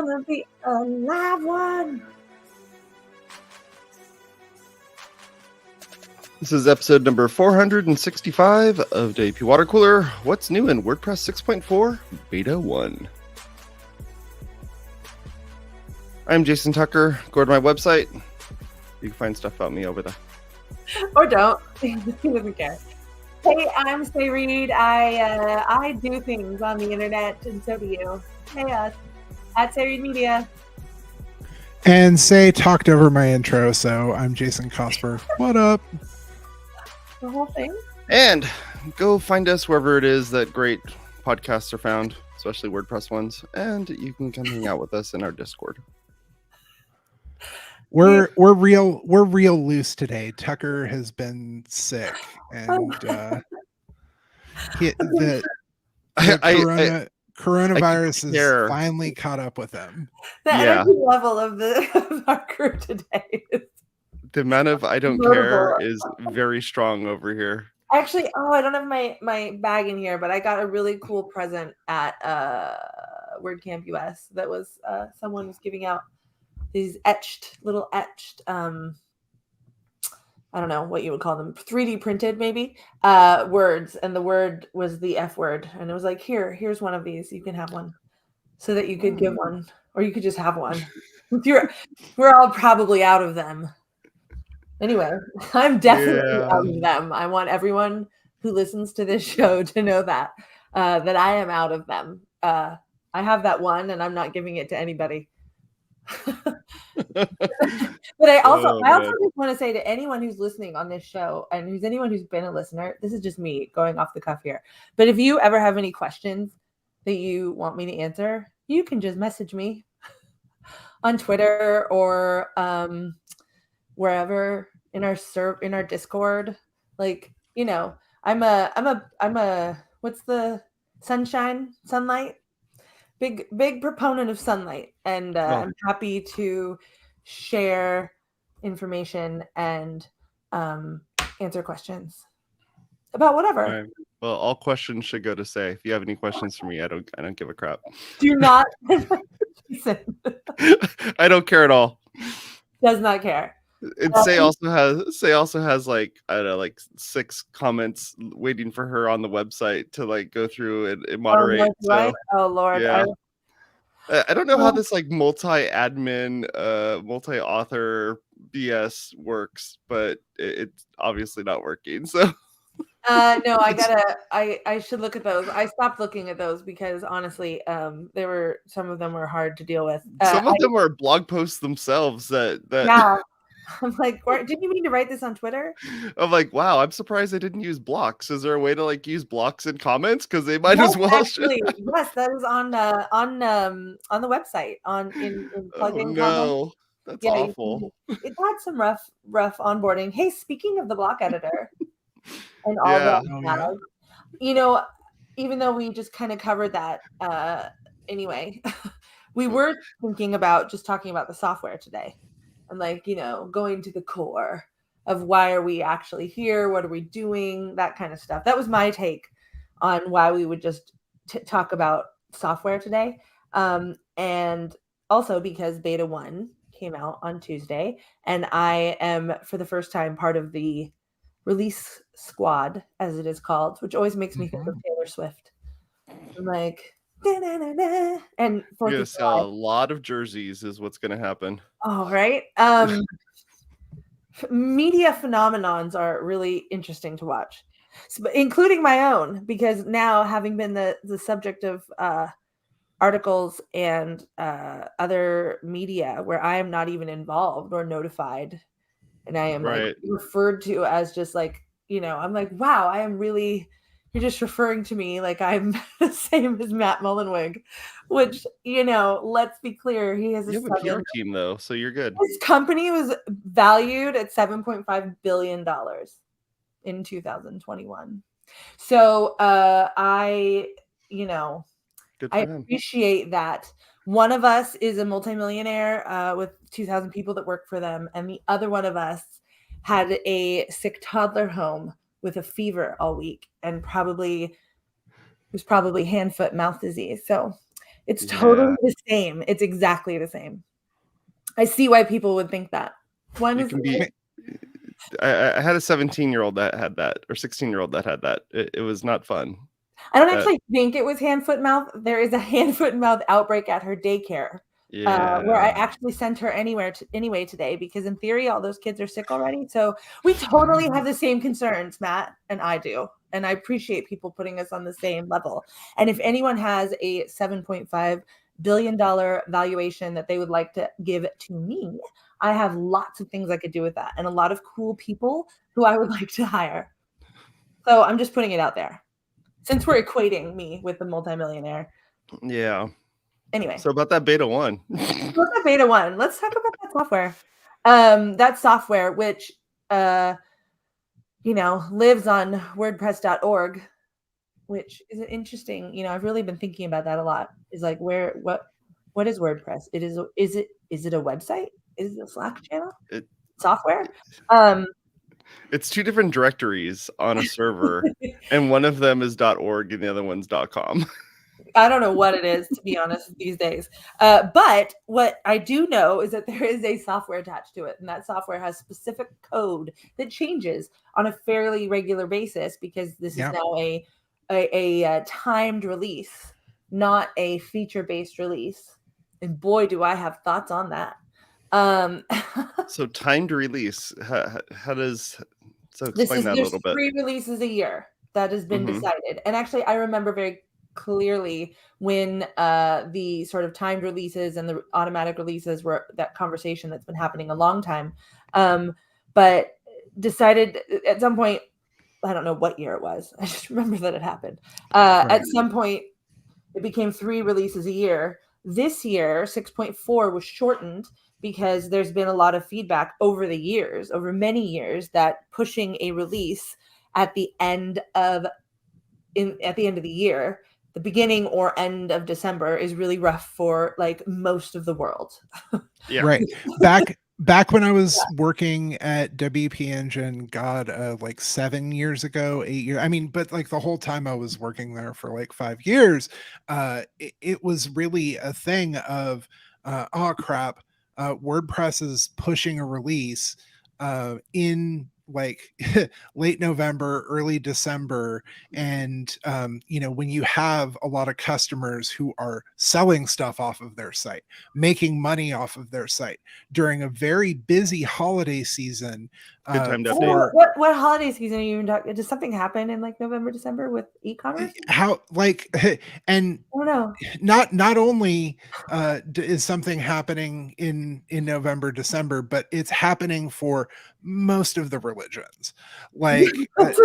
gonna be a live one. This is episode number 465 of WPwatercooler. What's new in WordPress 6.4 Beta 1? I'm Jason Tucker. Go to my website. You can find stuff about me over there. Or don't. He doesn't care. Hey, I'm Say Reed. I do things on the internet, and so do you. Hey, at Say Reed Media. And Say talked over my intro, so I'm Jason Cosper. What up? The whole thing. And go find us wherever it is that great podcasts are found, especially WordPress ones. And you can come hang out with us in our Discord. We're real loose today. Tucker has been sick, and coronavirus is finally caught up with him. The energy level of our crew today is the amount of I don't care is very strong over here. Actually, I don't have my bag in here, but I got a really cool present at WordCamp US that was someone was giving out these little etched I don't know what you would call them, 3D printed maybe, words, and the word was the F word, and it was like, here's one of these, you can have one, so that you could give one, or you could just have one. We're all probably out of them. Anyway, I'm definitely out of them. I want everyone who listens to this show to know that I am out of them. I have that one, and I'm not giving it to anybody. But I also just want to say to anyone who's listening on this show, and anyone who's been a listener, this is just me going off the cuff here. But if you ever have any questions that you want me to answer, you can just message me on Twitter or wherever in our Discord. Like, I'm a what's the sunlight? Big proponent of sunlight, and I'm happy to share information and answer questions about whatever. Right. Well, all questions should go to Say. If you have any questions for me, I don't give a crap. Do not. I don't care at all. Does not care. And Say also has like, I don't know, like 6 comments waiting for her on the website to like go through and moderate. Oh Lord. Yeah. I don't know how this like multi-admin, multi-author BS works, but it's obviously not working. So no, I should look at those. I stopped looking at those because honestly, some of them were hard to deal with. Some of them are blog posts themselves that yeah. I'm like, didn't you mean to write this on Twitter? I'm like, wow, I'm surprised they didn't use blocks. Is there a way to like use blocks in comments? Because they might as well. Actually, yes, that is on the website in plugin. No, that's awful. It had some rough onboarding. Hey, speaking of the block editor and all that, even though we just kind of covered that anyway, we were thinking about just talking about the software today. And like, going to the core of why are we actually here? What are we doing? That kind of stuff. That was my take on why we would just talk about software today. And also because Beta 1 came out on Tuesday, and I am, for the first time, part of the release squad, as it is called, which always makes me think of Taylor Swift. I'm like... and you're gonna sell a lot of jerseys is what's gonna happen. Oh, right. Media phenomenons are really interesting to watch, including my own, because now, having been the subject of articles and other media where I am not even involved or notified, and I am like referred to as just like, I'm like, wow, I am really... You're just referring to me like I'm the same as Matt Mullenweg, which, let's be clear, he has you have a PR team though, so you're good. His company was valued at $7.5 billion in 2021. So I appreciate that. One of us is a multimillionaire with 2,000 people that work for them, and the other one of us had a sick toddler home with a fever all week, and was probably hand, foot, mouth disease. So It's totally the same. It's exactly the same. I see why people would think that. I had a 17-year-old that had that, or 16-year-old that had that. It was not fun. I don't actually think it was hand, foot, mouth. There is a hand, foot, and mouth outbreak at her daycare. Where I actually sent her anyway today, because in theory all those kids are sick already. So we totally have the same concerns, Matt and I do, and I appreciate people putting us on the same level. And if anyone has a $7.5 billion valuation that they would like to give to me, I have lots of things I could do with that, and a lot of cool people who I would like to hire. So I'm just putting it out there, since we're equating me with the multimillionaire. Yeah. Anyway, so about that beta 1. Beta 1. Let's talk about that software. That software, which lives on WordPress.org, which is an interesting. I've really been thinking about that a lot. Is like what is WordPress? Is it a website? Is it a Slack channel? Software? It's two different directories on a server, and one of them is .org and the other one's .com. I don't know what it is, to be honest, these days. But what I do know is that there is a software attached to it, and that software has specific code that changes on a fairly regular basis, because this is now a timed release, not a feature-based release. And boy, do I have thoughts on that. So timed release, how does... So explain that a little bit. 3 releases a year that has been decided. And actually, I remember very clearly when the sort of timed releases and the automatic releases were that conversation that's been happening a long time. But decided at some point, I don't know what year it was. I just remember that it happened. At some point, it became 3 releases a year. This year, 6.4 was shortened because there's been a lot of feedback over many years, that pushing a release at the end of the year, the beginning or end of December, is really rough for like most of the world. Yeah. Right. Back when I was working at WP Engine, like 7 years ago, 8 years. I mean, but like the whole time I was working there for like 5 years, it was really a thing of, oh crap, WordPress is pushing a release in like late November, early December. And, when you have a lot of customers who are selling stuff off of their site, making money off of their site during a very busy holiday season. Good time to update. What holiday season are you even talking? Does something happen in like November, December with e-commerce? How, like, and I don't know. Not only is something happening in November, December, but it's happening for most of the religions. Like that's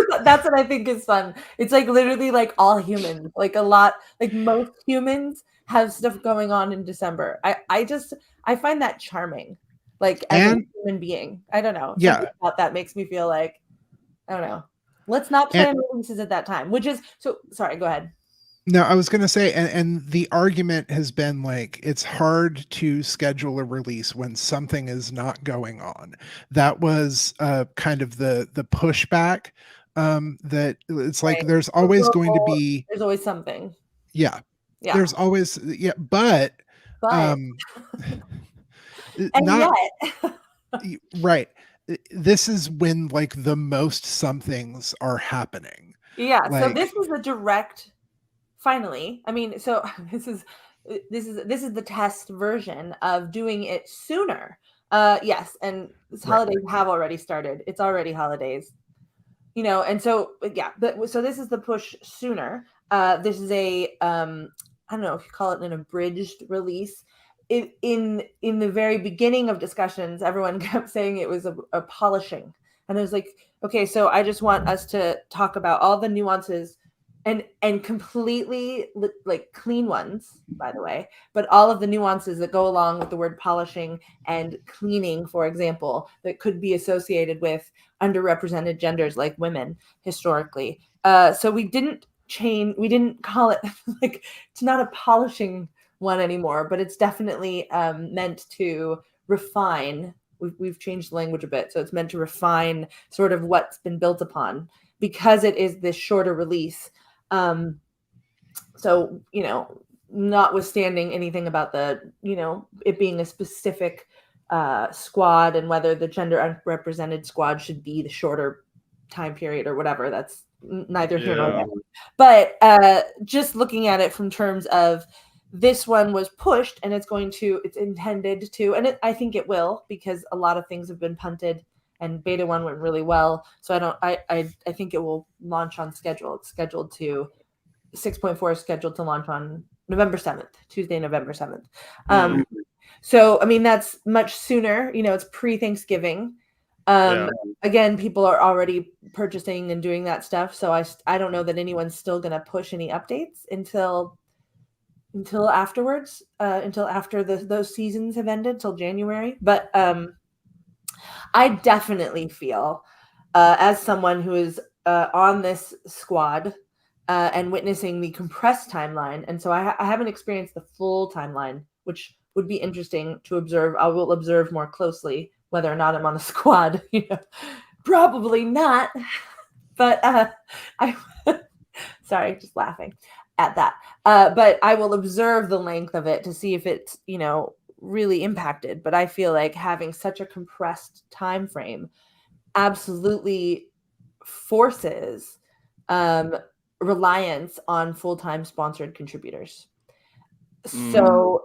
what I think is fun. It's like literally like all humans, like a lot, like most humans have stuff going on in December. I find that charming. Like as a human being, I don't know. Something about that makes me feel like, I don't know. Let's not plan releases at that time, which is so. Sorry, go ahead. No, I was going to say, and the argument has been like, it's hard to schedule a release when something is not going on. That was kind of the pushback, that it's like, there's always going to be. There's always something. Yeah. There's always, but. Right. This is when like the most somethings are happening. Yeah. Like, so this was a direct. Finally, I mean, so this is the test version of doing it sooner. Yes, and holidays have already started. It's already holidays, and so so this is the push sooner. This is a I don't know if you call it an abridged release. In the very beginning of discussions, everyone kept saying it was a polishing, and I was like, okay, so I just want us to talk about all the nuances. And completely like clean ones, by the way, but all of the nuances that go along with the word polishing and cleaning, for example, that could be associated with underrepresented genders like women historically. So we didn't call it like, it's not a polishing one anymore, but it's definitely meant to refine. We've changed the language a bit. So it's meant to refine sort of what's been built upon, because it is this shorter release. So, notwithstanding anything about the, it being a specific squad and whether the gender unrepresented squad should be the shorter time period or whatever. That's neither here nor there. But just looking at it from terms of this one was pushed and it's intended to, and I think it will, because a lot of things have been punted and beta 1 went really well. So I think it will launch on schedule. It's scheduled to 6.4 is scheduled to launch on November 7th, Tuesday, November 7th. So, I mean, that's much sooner, it's pre-Thanksgiving. Again, people are already purchasing and doing that stuff. So I don't know that anyone's still going to push any updates until afterwards, until after those seasons have ended, till January. But I definitely feel, as someone who is on this squad and witnessing the compressed timeline, and so I haven't experienced the full timeline, which would be interesting to observe. I will observe more closely whether or not I'm on the squad. Probably not. But sorry, just laughing at that. But I will observe the length of it to see if it's, really impacted. But I feel like having such a compressed time frame absolutely forces reliance on full-time sponsored contributors. So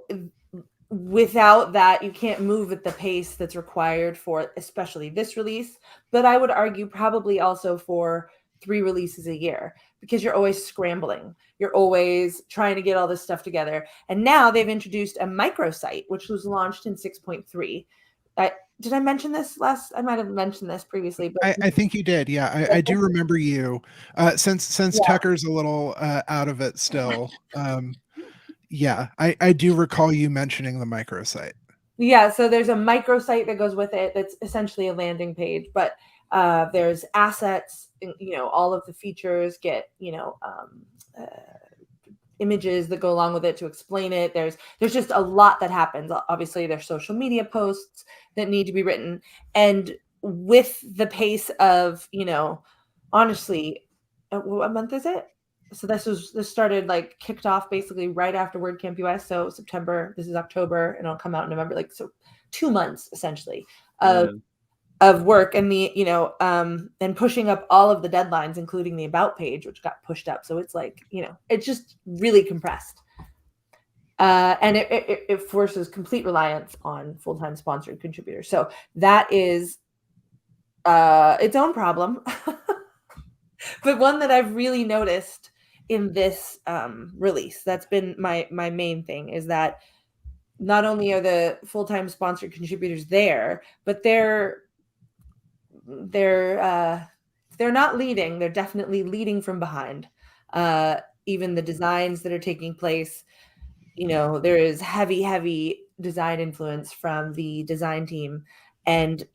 without that, you can't move at the pace that's required for especially this release, but I would argue probably also for 3 releases a year, because you're always scrambling. You're always trying to get all this stuff together. And now they've introduced a microsite, which was launched in 6.3. Did I mention this last? I might have mentioned this previously, but I think you did. Yeah, I do remember you. Since Tucker's a little out of it still. Yeah, I do recall you mentioning the microsite. Yeah, so there's a microsite that goes with it that's essentially a landing page, but there's assets, all of the features get, images that go along with it to explain it. There's just a lot that happens. Obviously, there's social media posts that need to be written. And with the pace of, honestly, what month is it? So this started kicked off basically right after WordCamp US. So September, this is October, and it'll come out in November. So 2 months essentially of work, and and pushing up all of the deadlines, including the about page, which got pushed up. So it's it's just really compressed. And it forces complete reliance on full-time sponsored contributors. So that is its own problem, but one that I've really noticed in this release. That's been my main thing, is that not only are the full-time sponsored contributors there, but they're not leading. They're definitely leading from behind. Even the designs that are taking place, there is heavy design influence from the design team, and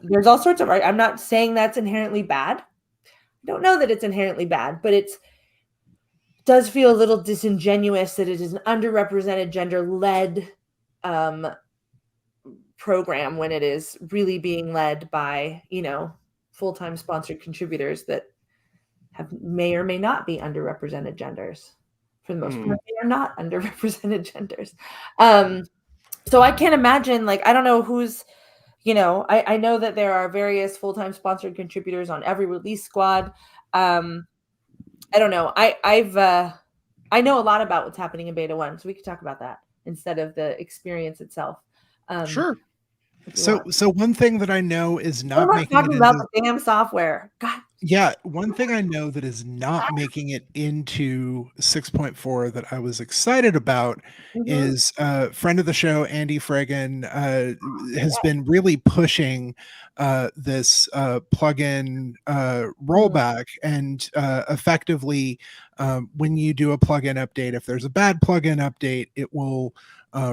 there's all sorts of art. I'm not saying that's inherently bad. I don't know that it's inherently bad, but it does feel a little disingenuous that it is an underrepresented gender-led program when it is really being led by, full-time sponsored contributors that may or may not be underrepresented genders. For the most part, they are not underrepresented genders. So I can't imagine, I don't know who's, I know that there are various full-time sponsored contributors on every release squad. I don't know. I know a lot about what's happening in beta 1, so we could talk about that instead of the experience itself. Sure. So one thing that I know is not making talking about the damn software. God. Yeah, one thing I know that is not making it into 6.4 that I was excited about is a friend of the show, Andy Fragan, has been really pushing this plugin rollback, and effectively when you do a plugin update, if there's a bad plugin update, it will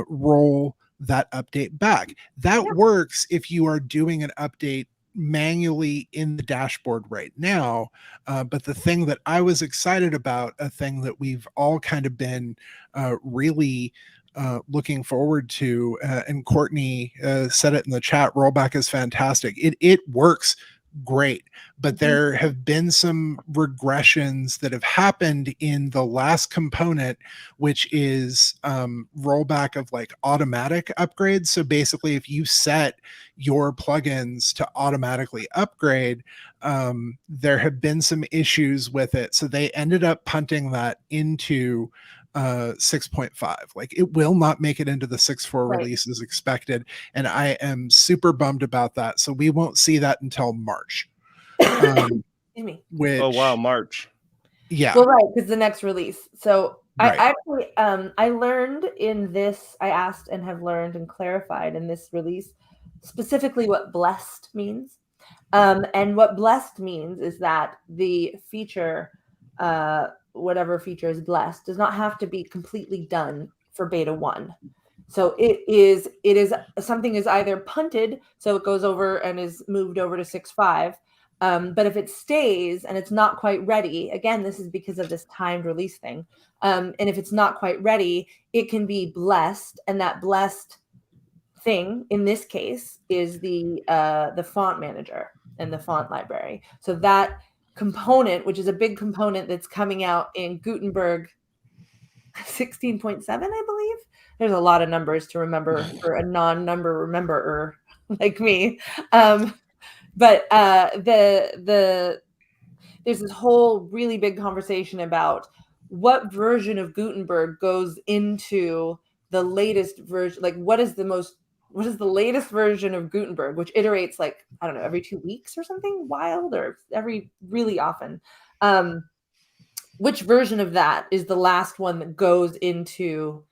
roll that update back. That works if you are doing an update manually in the dashboard right now, but the thing that I was excited about, a thing that we've all kind of been really looking forward to, and Courtney said it in the chat, rollback is fantastic. It works great. But there have been some regressions that have happened in the last component, which is rollback of like automatic upgrades. So basically, if you set your plugins to automatically upgrade, there have been some issues with it. So they ended up punting that into 6.5. Like it will not make it into the 6.4 release as expected, and I am super bummed about that. So we won't see that until March. Which, oh wow, March. Yeah. Well, right, because the next release. So Right. I actually I learned in this, I asked and have learned and clarified in this release specifically what blessed means. And what blessed means is that the feature, whatever feature is blessed, does not have to be completely done for beta 1. So it is something is either punted, so it goes over and is moved over to 6.5. But if it stays and it's not quite ready, again, this is because of this timed release thing. And if it's not quite ready, it can be blessed, and that blessed thing in this case is the font manager and the font library. So that component, which is a big component that's coming out in Gutenberg 16.7, I believe. There's a lot of numbers to remember for a non-number rememberer like me. But there's this whole really big conversation about what version of Gutenberg goes into the latest version. Like, what is the latest version of Gutenberg, which iterates like, I don't know, every 2 weeks or something wild, or every really often. Which version of that is the last one that goes into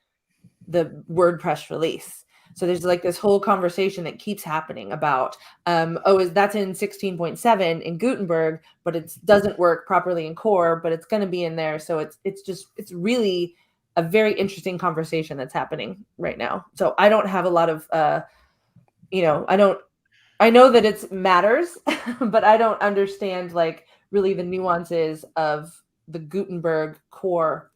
the WordPress release? So there's like this whole conversation that keeps happening about, that's in 16.7 in Gutenberg, but it doesn't work properly in core, but it's going to be in there. So it's really a very interesting conversation that's happening right now. So I don't have a lot of, I know that it matters, but I don't understand like really the nuances of the Gutenberg core.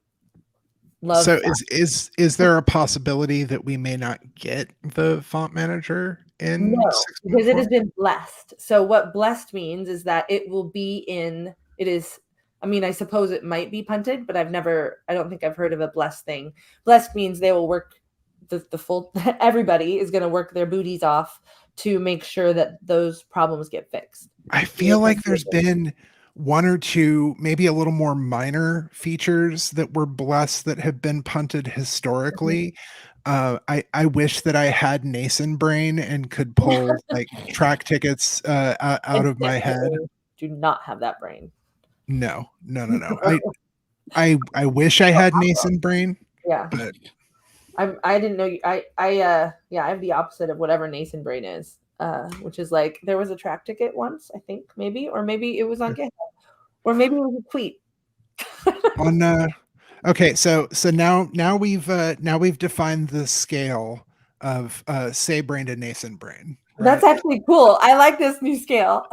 So is there a possibility that we may not get the font manager in? No, because it has been blessed. So what blessed means is that it will be in, it is, I mean, I suppose it might be punted, but I don't think I've heard of a blessed thing. Blessed means they will work the full, everybody is going to work their booties off to make sure that those problems get fixed. I feel like there's been one or two, maybe a little more minor features that were blessed that have been punted historically. I wish that I had Nason brain and could pull like track tickets out of my head. Do not have that brain. No. I wish I had Nason brain. Yeah. But I didn't know you. I have the opposite of whatever Nason brain is. Which is like, there was a track ticket once, I think, or maybe it was on GitHub, or maybe it was a tweet. Okay, so now we've defined the scale of say brain to Nason brain. Right? That's actually cool. I like this new scale.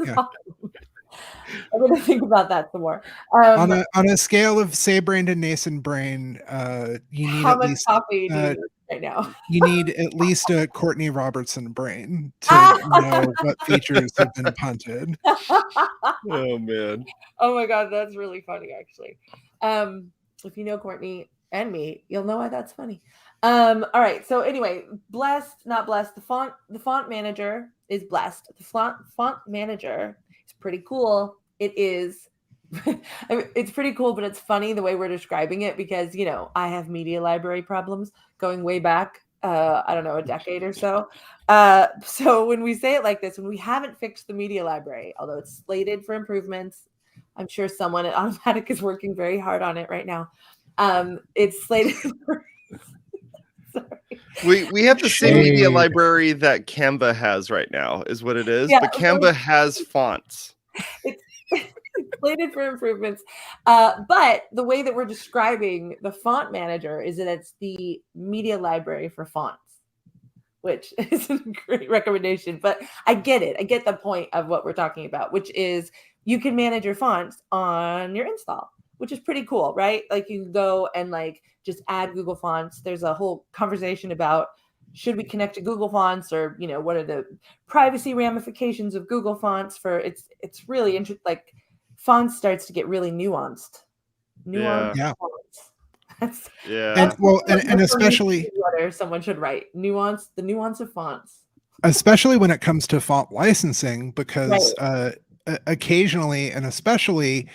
Yeah. I'm going to think about that some more. On a scale of say brain to Nason brain, you need how at much least coffee do you need right now? You need at least a Courtney Robertson brain to know what features have been punted. Oh man. Oh my god, that's really funny actually. If you know Courtney and me, you'll know why that's funny. All right. So anyway, blessed, not blessed. The font manager is blessed. The font manager is pretty cool. It is. It's pretty cool, but it's funny the way we're describing it because, I have media library problems going way back, I don't know, a decade or so. So when we say it like this, when we haven't fixed the media library, although it's slated for improvements, I'm sure someone at Automatic is working very hard on it right now. It's slated for... Sorry. We have the same media library that Canva has right now, is what it is. Yeah, but Canva has fonts. It's slated for improvements. But the way that we're describing the font manager is that it's the media library for fonts, which is a great recommendation. But I get it. I get the point of what we're talking about, which is you can manage your fonts on your install, which is pretty cool, right? Like you can go and like just add Google Fonts. There's a whole conversation about should we connect to Google Fonts, or what are the privacy ramifications of Google Fonts? For it's really interesting. Like fonts starts to get really nuanced. Yeah. Fonts. Yeah. And especially someone should write the nuance of fonts. Especially when it comes to font licensing, because occasionally and especially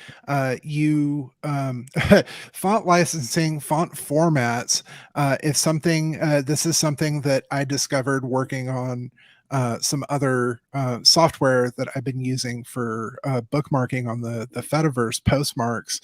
you font licensing, font formats, if something this is something that I discovered working on some other software that I've been using for bookmarking on the Fediverse postmarks.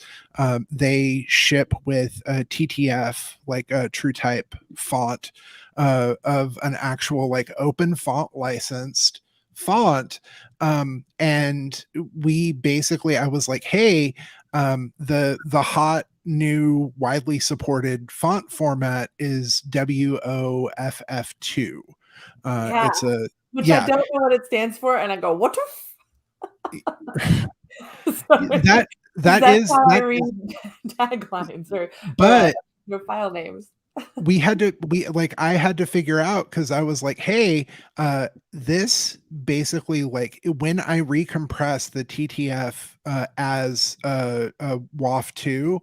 They ship with a TTF, like a TrueType font of an actual like open font licensed font. And we basically, I was like, hey, the hot new widely supported font format is WOFF2. It's a which I don't know what it stands for, and I go, what that is how I read taglines or your file names. I had to figure out, because I was like, hey, this basically, like when I recompress the TTF as WAF2,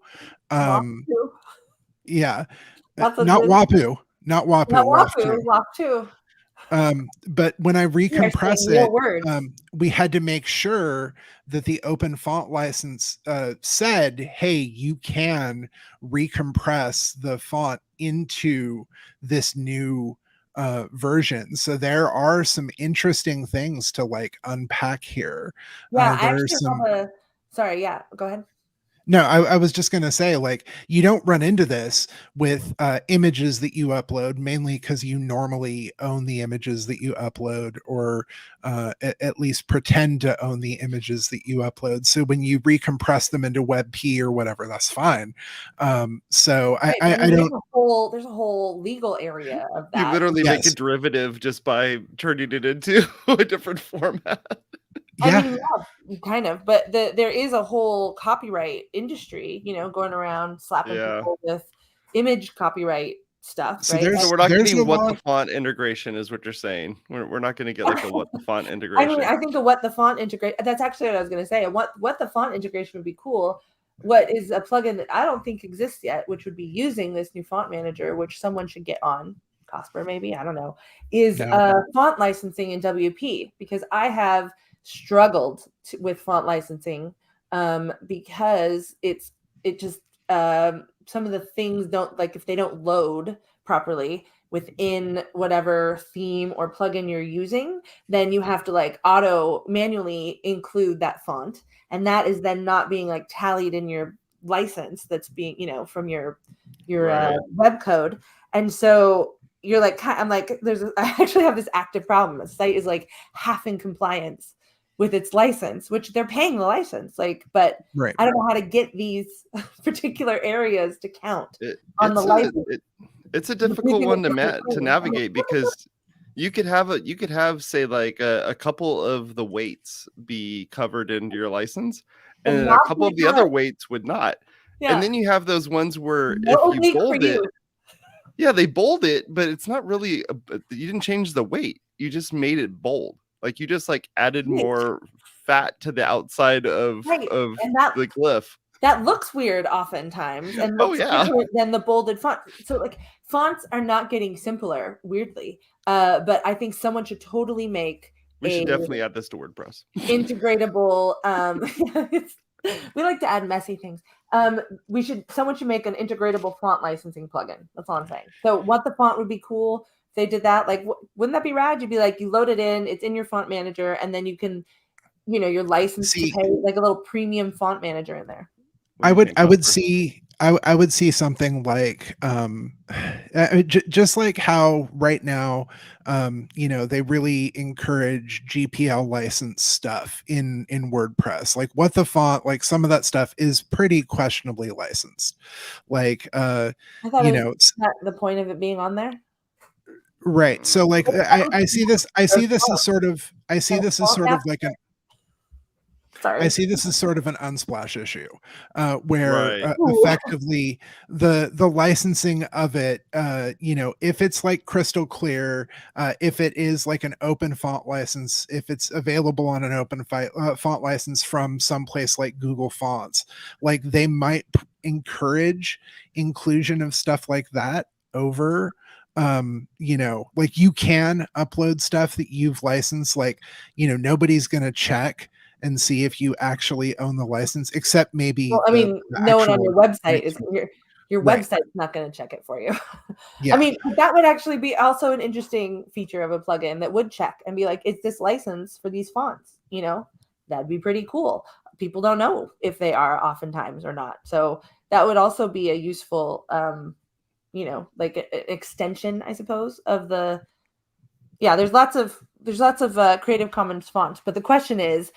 yeah, not WAPU, WAF2. But when I recompress it, we had to make sure that the open font license said, hey, you can recompress the font into this new version. So there are some interesting things to like unpack here. Sorry, go ahead. No, I was just going to say, like, you don't run into this with images that you upload, mainly because you normally own the images that you upload, or at least pretend to own the images that you upload. So when you recompress them into WebP or whatever, that's fine. So I don't. There's a whole legal area of that. You literally make a derivative just by turning it into a different format. I mean, kind of, but there is a whole copyright industry, going around slapping people with image copyright stuff. So, right? So we're not getting what the font integration is what you're saying. We're not going to get like a what the font integration. I mean, I think a what the font integration. That's actually what I was going to say. What the font integration would be cool. What is a plugin that I don't think exists yet, which would be using this new font manager, which someone should get on. Cosper, maybe, I don't know, is font licensing in WP, because I have struggled with font licensing because it just some of the things don't, like, if they don't load properly within whatever theme or plugin you're using, then you have to like manually include that font, and that is then not being like tallied in your license that's being from your web code. And so you're like, I'm like, I actually have this active problem. The site is like half in compliance with its license, which they're paying the license, like, but I don't know how to get these particular areas to count on the license. It's a difficult one to navigate, because you could have say like a couple of the weights be covered into your license, and a couple of the other weights would not. Yeah. And then you have those ones where if you bold it, they bold it, but it's not really you didn't change the weight. You just made it bold. Like you just like added more fat to the outside of the glyph. That looks weird oftentimes, and looks different than the bolded font. So like fonts are not getting simpler, weirdly. But I think someone should totally make. We should definitely add this to WordPress. Integratable. We like to add messy things. Someone should make an integratable font licensing plugin. That's all I'm saying. So what the font would be cool if they did that. Like, wouldn't that be rad? You'd be like, you load it in, it's in your font manager, and then you can, you're licensed to pay like a little premium font manager in there. I would see something like just like how right now they really encourage GPL license stuff in WordPress. Like what the font, like some of that stuff is pretty questionably licensed. Like I thought it's not the point of it being on there. Right. So like I see this as sort of like an Sorry. I see this as sort of an Unsplash issue, where Right. effectively the licensing of it, if it's like crystal clear, if it is like an open font license, if it's available on an open font license from someplace like Google Fonts, like they might encourage inclusion of stuff like that over like you can upload stuff that you've licensed, like nobody's gonna check and see if you actually own the license, except maybe well, I mean, no one on your website is your Right. website's not going to check it for you. Yeah. I mean, that would actually be also an interesting feature of a plugin that would check and be like, is this license for these fonts? That'd be pretty cool. People don't know if they are oftentimes or not. So that would also be a useful, like an extension, I suppose, of the. Yeah, there's lots of Creative Commons fonts, but the question is,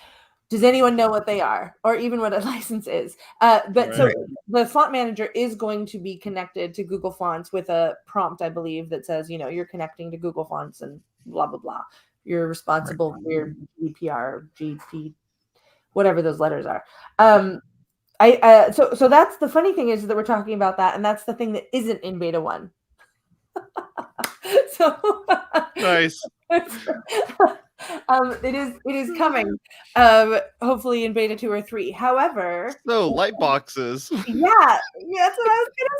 does anyone know what they are, or even what a license is? So the font manager is going to be connected to Google Fonts with a prompt, I believe, that says, you're connecting to Google Fonts and blah, blah, blah. You're responsible for your GPR, GP, whatever those letters are. So that's the funny thing is that we're talking about that, and that's the thing that isn't in beta 1. So nice. It is coming, hopefully in beta 2 or 3. However, so Lightboxes. Yeah, that's what I was gonna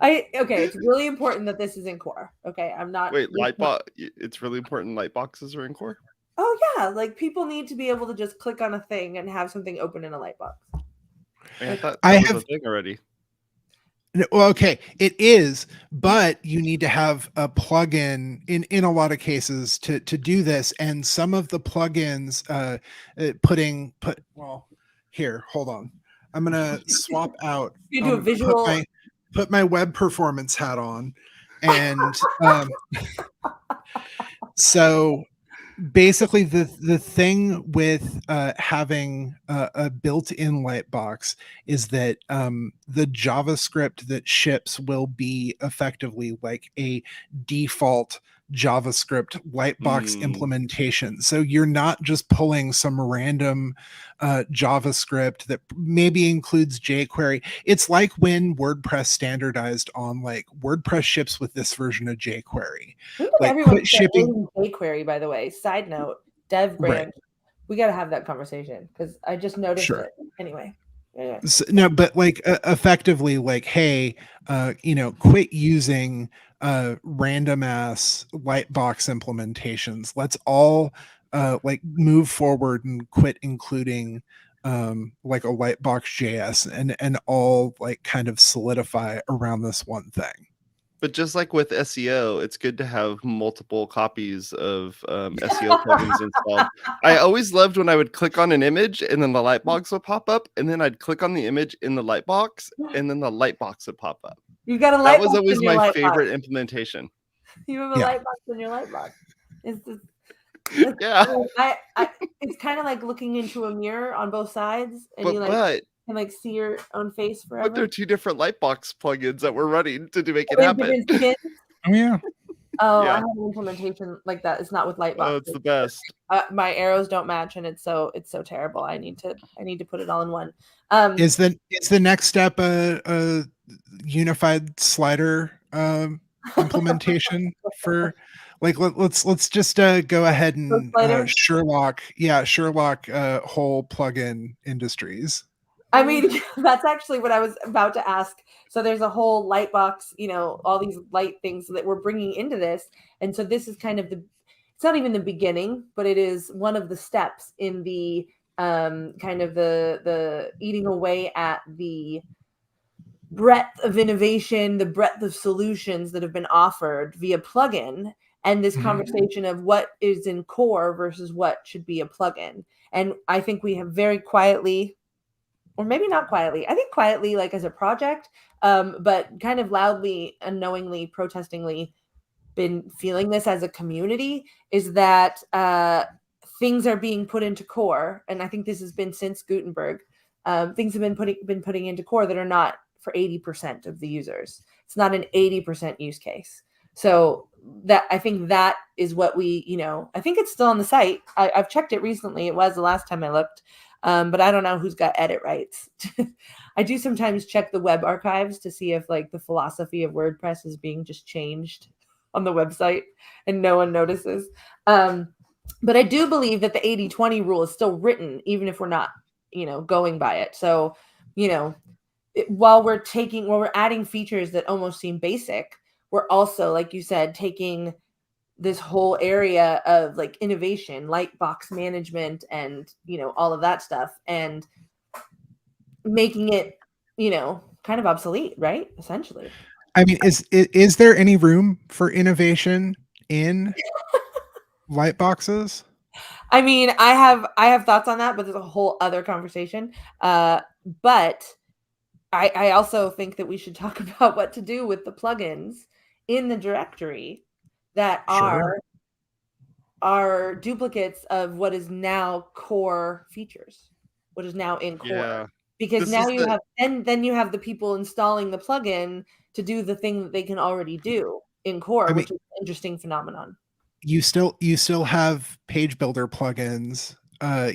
say. It's really important that this is in core. Okay, I'm not. Wait, Lightbox. It's really important. Lightboxes are in core. Oh yeah, like people need to be able to just click on a thing and have something open in a Lightbox. I thought that was a thing already. Well, okay, it is, but you need to have a plugin in a lot of cases to do this, and some of the plugins here, hold on, I'm gonna swap out. You do a visual. Put my web performance hat on, and so basically the thing with having a built-in Lightbox is that the JavaScript that ships will be effectively like a default JavaScript Lightbox implementation. So you're not just pulling some random JavaScript that maybe includes jQuery. It's like when WordPress standardized on like WordPress ships with this version of jQuery. Like quit shipping jQuery, by the way. Side note, Dev brand. Right. We got to have that conversation because I just noticed it. Anyway. Yeah. So, no, but like effectively, like, hey, quit using random ass Lightbox implementations. Let's all like move forward and quit including like a Lightbox JS and all like kind of solidify around this one thing. But just like with SEO, it's good to have multiple copies of SEO plugins installed. I always loved when I would click on an image and then the Lightbox would pop up, and then I'd click on the image in the Lightbox, and then the Lightbox would pop up. You got a Lightbox. That was always my favorite implementation. You have a Lightbox in your Lightbox. Yeah. It's kind of like looking into a mirror on both sides, and you can like see your own face forever. But there are two different Lightbox plugins that we're running to make it happen. Oh yeah. Oh, yeah. I have an implementation like that. It's not with Lightbox. Oh, it's the best. My arrows don't match, and it's so terrible. I need to put it all in one. Is the next step a unified slider implementation for like let's just go ahead and Sherlock whole plugin industries. I mean, that's actually what I was about to ask. So there's a whole Lightbox, all these light things that we're bringing into this. And so this is kind of it's not even the beginning, but it is one of the steps in the kind of the eating away at the breadth of innovation, the breadth of solutions that have been offered via plugin, and this conversation of what is in core versus what should be a plugin. And I think we have very quietly, or maybe not quietly, I think quietly, like as a project, but kind of loudly, unknowingly, protestingly, been feeling this as a community, is that things are being put into core. And I think this has been since Gutenberg. Things have been putting into core that are not for 80% of the users. It's not an 80% use case. So that, I think that is what we, I think it's still on the site. I've checked it recently. It was the last time I looked, but I don't know who's got edit rights. I do sometimes check the web archives to see if like the philosophy of WordPress is being just changed on the website and no one notices. But I do believe that the 80-20 rule is still written, even if we're not, going by it. So, while we're adding features that almost seem basic, we're also, like you said, taking this whole area of like innovation, lightbox management, and, all of that stuff, and making it, kind of obsolete, right? Essentially. I mean, is there any room for innovation in Lightboxes? I mean, I have thoughts on that, but there's a whole other conversation. But I also think that we should talk about what to do with the plugins in the directory that are duplicates of what is now core features, what is now in core. Yeah. Because now you have, and then you have the people installing the plugin to do the thing that they can already do in core, which is an interesting phenomenon. You still have page builder plugins,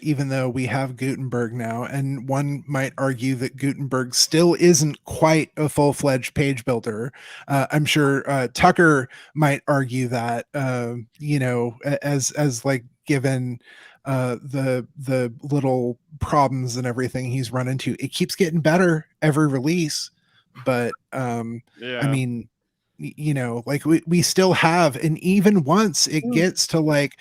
even though we have Gutenberg now, and one might argue that Gutenberg still isn't quite a full-fledged page builder. I'm sure Tucker might argue that, as like given the little problems and everything he's run into, it keeps getting better every release. But I mean, like we still have, and even once it gets to like,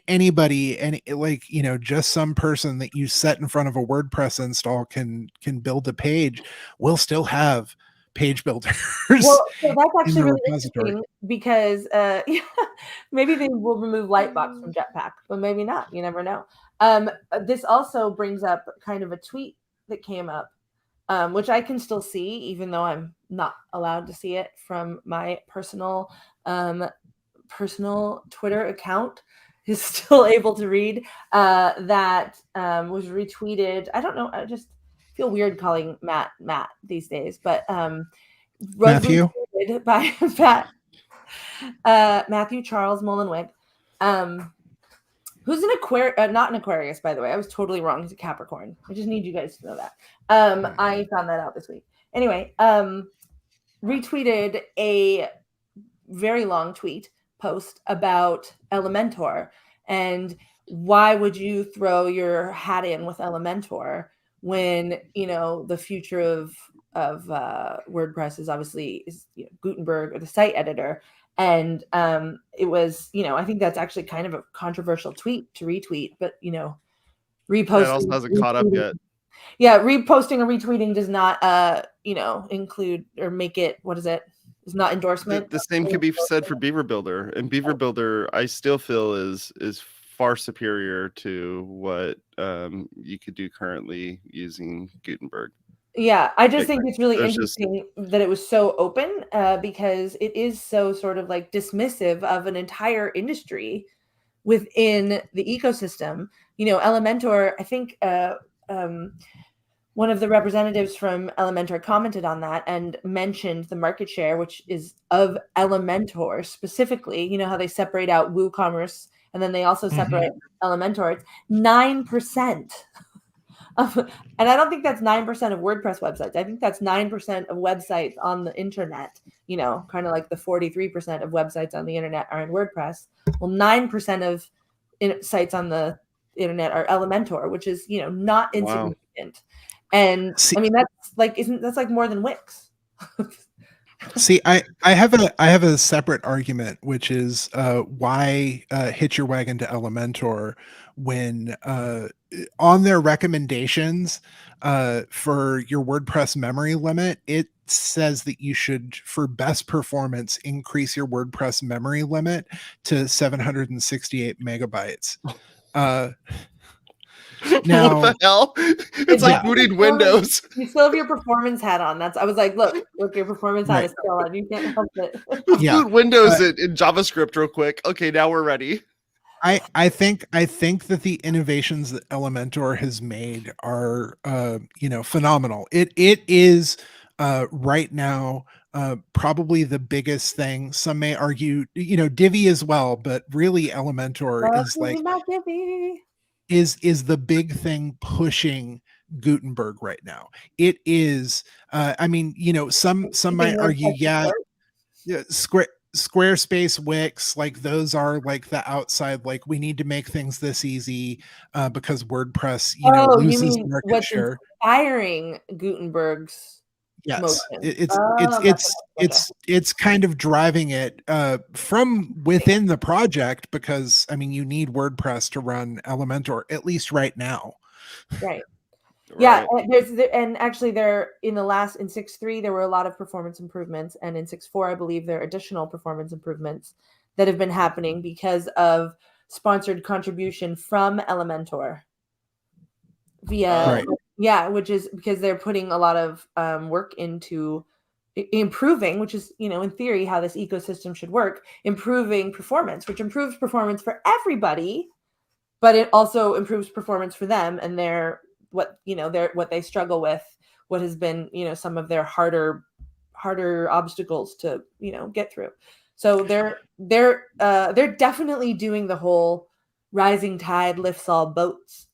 anybody, and like, just some person that you set in front of a WordPress install can build a page, we'll still have page builders. Well, so that's actually really interesting, because maybe they will remove Lightbox from Jetpack, but maybe not. You never know. This also brings up kind of a tweet that came up, which I can still see, even though I'm not allowed to see it from my personal Twitter account, is still able to read, that was retweeted. I don't know. I just feel weird calling Matt these days, but Matthew by Matthew Charles Mullenweg, who's an not an Aquarius, by the way. I was totally wrong. He's a Capricorn. I just need you guys to know that. I found that out this week. Anyway, retweeted a very long tweet post about Elementor, and why would you throw your hat in with Elementor when the future of WordPress is obviously Gutenberg, or the site editor. And it was, I think that's actually kind of a controversial tweet to retweet, but reposting. It also hasn't caught up yet. Yeah, reposting or retweeting does not include or make it, what is it? It's not endorsement. The same could be said for Beaver Builder, and Beaver Builder I still feel is far superior to what you could do currently using Gutenberg. Yeah, I just think it's really interesting that it was so open, because it is so sort of like dismissive of an entire industry within the ecosystem. Elementor, I think one of the representatives from Elementor commented on that and mentioned the market share, which is of Elementor specifically. How they separate out WooCommerce, and then they also separate Elementor. It's 9%. And I don't think that's 9% of WordPress websites. I think that's 9% of websites on the internet, kind of like the 43% of websites on the internet are in WordPress. Well, 9% of sites on the internet are Elementor, which is, not insignificant. Wow. And I mean, that's like more than Wix. See, I have a separate argument, which is why hitch your wagon to Elementor when on their recommendations for your WordPress memory limit, it says that you should, for best performance, increase your WordPress memory limit to 768 megabytes. Now, what the hell? It's like booting Windows. You still have your performance hat on. I was like, look, your performance hat is still on. You can't help it. Boot Windows in JavaScript real quick. Okay, now we're ready. I think that the innovations that Elementor has made are phenomenal. It is right now Probably the biggest thing. Some may argue, Divi as well, but really Elementor is the big thing pushing Gutenberg right now. It is. Some might argue, Squarespace, Wix, like those are like the outside, like we need to make things this easy because WordPress, loses market share. Inspiring Gutenberg's Yes, it's kind of driving it from within the project, because you need WordPress to run Elementor, at least right now. Right. Yeah, and actually there in 6.3 there were a lot of performance improvements, and in 6.4 I believe there are additional performance improvements that have been happening because of sponsored contribution from Elementor via which is because they're putting a lot of work into improving, which is in theory how this ecosystem should work, improving performance, which improves performance for everybody, but it also improves performance for them and what they struggle with, what has been some of their harder obstacles to get through. So they're definitely doing the whole rising tide lifts all boats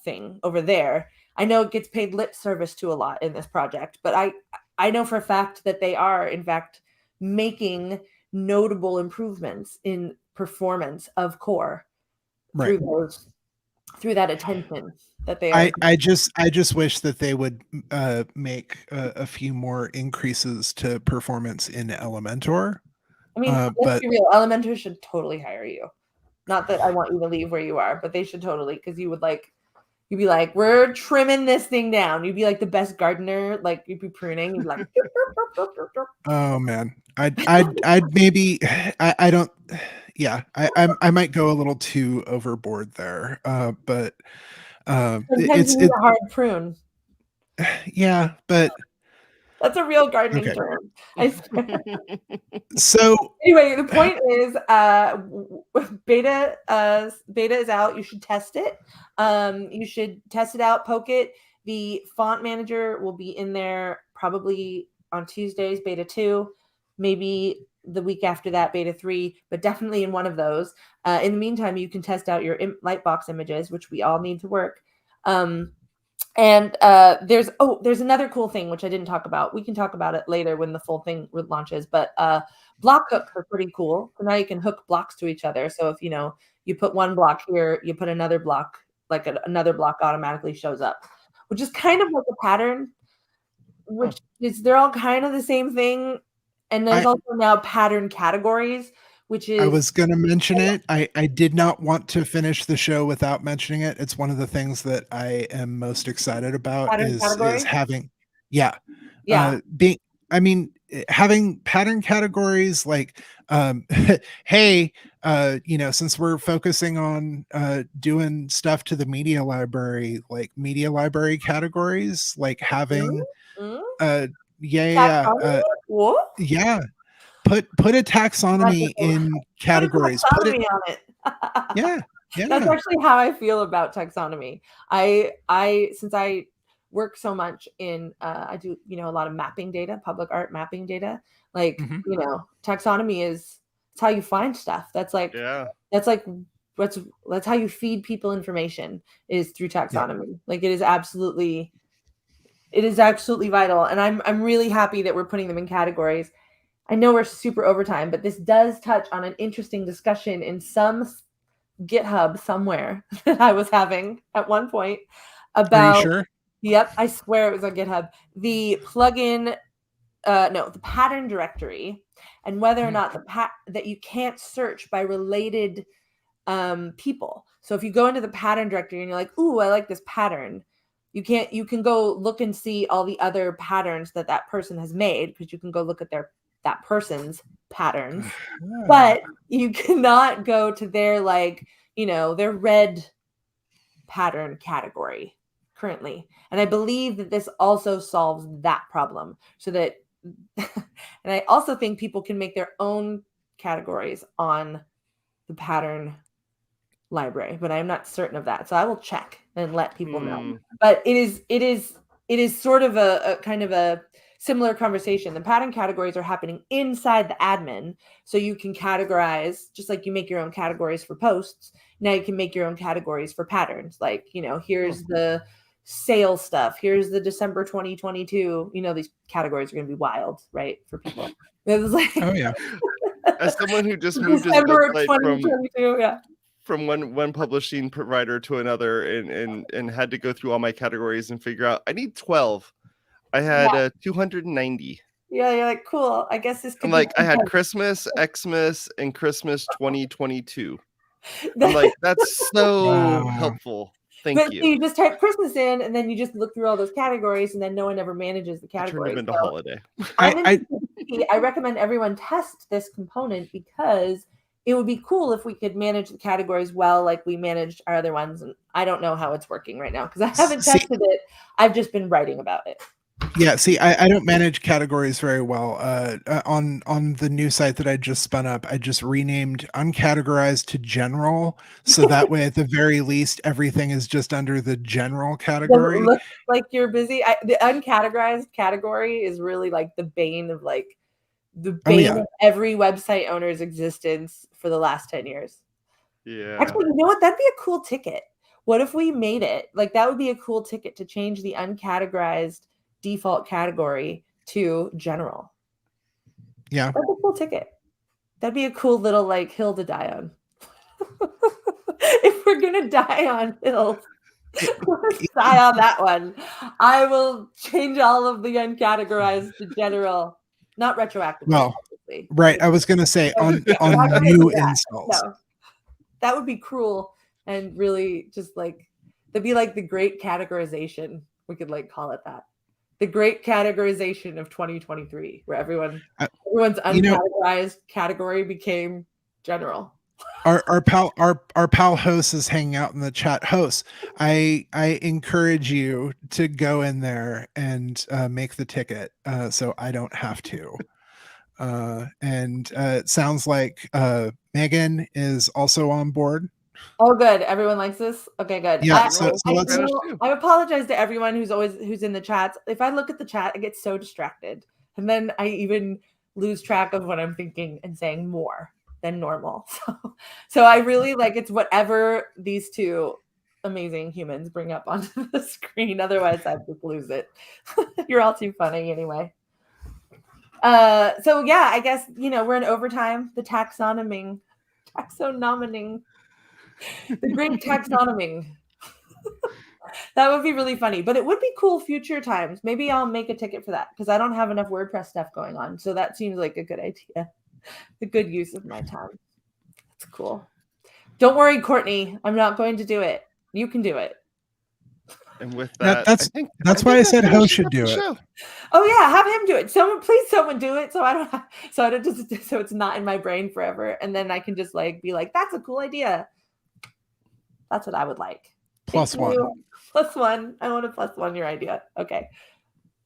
thing over there. I know it gets paid lip service to a lot in this project, but I know for a fact that they are in fact making notable improvements in performance of core through that attention that they are. I just wish that they would make a few more increases to performance in Elementor. Let's be real. Elementor should totally hire you. Not that I want you to leave where you are, but they should totally, because you'd be like, we're trimming this thing down. You'd be like the best gardener, like you'd be pruning. You'd be like, oh man, I'd maybe I don't. Yeah, I might go a little too overboard there, but sometimes you need a hard prune. Yeah, but that's a real gardening term. I swear. So anyway, the point is, beta is out. You should test it. You should test it out, poke it. The font manager will be in there probably on Tuesdays, beta 2, maybe the week after that, beta 3, but definitely in one of those. In the meantime, you can test out your Lightbox images, which we all need to work. And there's another cool thing which I didn't talk about. We can talk about it later when the full thing launches, but block hooks are pretty cool. So now you can hook blocks to each other. So if you put one block here, you put another block, like another block automatically shows up, which is kind of like a pattern, which is, they're all kind of the same thing. And there's also now pattern categories, which is, I was going to mention it. I did not want to finish the show without mentioning it. It's one of the things that I am most excited about is having, having pattern categories, like, hey, since we're focusing on doing stuff to the media library, like media library categories, like having, Put a taxonomy in categories. Put it on it. Yeah. That's actually how I feel about taxonomy. I since I work so much in I do a lot of mapping data, public art mapping data. Like taxonomy is, it's how you find stuff. That's how you feed people information, is through taxonomy. Yeah. Like it is absolutely vital, and I'm really happy that we're putting them in categories. I know we're super over time, but this does touch on an interesting discussion in some GitHub somewhere that I was having at one point about. Are you sure? Yep, I swear it was on GitHub. The plugin, the pattern directory, and whether or not that you can't search by related people. So if you go into the pattern directory and you're like, ooh, I like this pattern, you can go look and see all the other patterns that person has made, because you can go look at that person's patterns, but you cannot go to their their red pattern category currently. And I believe that this also solves that problem, so that and I also think people can make their own categories on the pattern library, but I'm not certain of that. So I will check and let people know. But it is sort of a kind of a similar conversation. The pattern categories are happening inside the admin. So you can categorize, just like you make your own categories for posts. Now you can make your own categories for patterns. Like, here's the sale stuff. Here's the December 2022. These categories are going to be wild, right? For people. It was like, oh yeah. As someone who just moved December his website 2022, from one publishing provider to another and had to go through all my categories and figure out I need 12. I had 290. Yeah, you're like, cool. I guess this could I'm be like, I had Christmas, Xmas, and Christmas 2022. I'm like, that's so helpful. Thank you. So you just type Christmas in, and then you just look through all those categories, and then no one ever manages the categories. Turn them into holiday. I recommend everyone test this component because it would be cool if we could manage the categories well, like we managed our other ones. And I don't know how it's working right now because I haven't tested it. I've just been writing about it. Yeah, see, I don't manage categories very well. On the new site that I just spun up, I just renamed uncategorized to general, so that way, at the very least, everything is just under the general category. It looks like you're busy. The uncategorized category is really like the bane of of every website owner's existence for the last 10 years. Yeah. Actually, you know what? That'd be a cool ticket. What if we made it? That would be a cool ticket to change the uncategorized default category to general. Yeah. That's a cool ticket. That'd be a cool little hill to die on. If we're gonna die on hills, let's die on that one. I will change all of the uncategorized to general, not retroactively. Well, obviously. Right. I was gonna say on new installs. No. That would be cruel and really just that'd be like the great categorization. We could call it that. The great categorization of 2023, where everyone's uncategorized category became general. Our pal host is hanging out in the chat. Host, I encourage you to go in there and make the ticket, so I don't have to. And it sounds like Megan is also on board. Oh, good. Everyone likes this. Okay, good. Yeah. I apologize to everyone who's in the chat. If I look at the chat, I get so distracted, and then I even lose track of what I'm thinking and saying more than normal. So I really it's whatever these two amazing humans bring up onto the screen. Otherwise, I just lose it. You're all too funny anyway. So yeah, I guess we're in overtime. The taxonoming. The great taxonomy. That would be really funny, but it would be cool future times. Maybe I'll make a ticket for that because I don't have enough WordPress stuff going on. So that seems like a good idea. A good use of my time. That's cool. Don't worry, Courtney. I'm not going to do it. You can do it. And with that, that's why I said Ho should do it. Oh yeah, have him do it. Someone do it. So it's not in my brain forever. And then I can just be like, that's a cool idea. That's what I would like. +1. +1. I want to +1 your idea. Okay.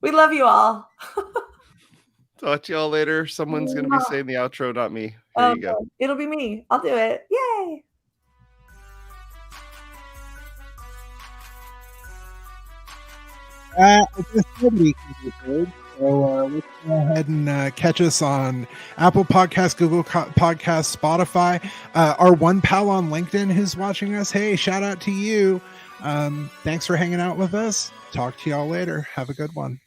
We love you all. Talk to y'all later. Someone's going to be saying the outro, not me. There you go. It'll be me. I'll do it. Yay. I guess nobody can do good. So let's go ahead and catch us on Apple Podcasts, Google Podcasts, Spotify. Our one pal on LinkedIn who's watching us. Hey, shout out to you. Thanks for hanging out with us. Talk to y'all later. Have a good one.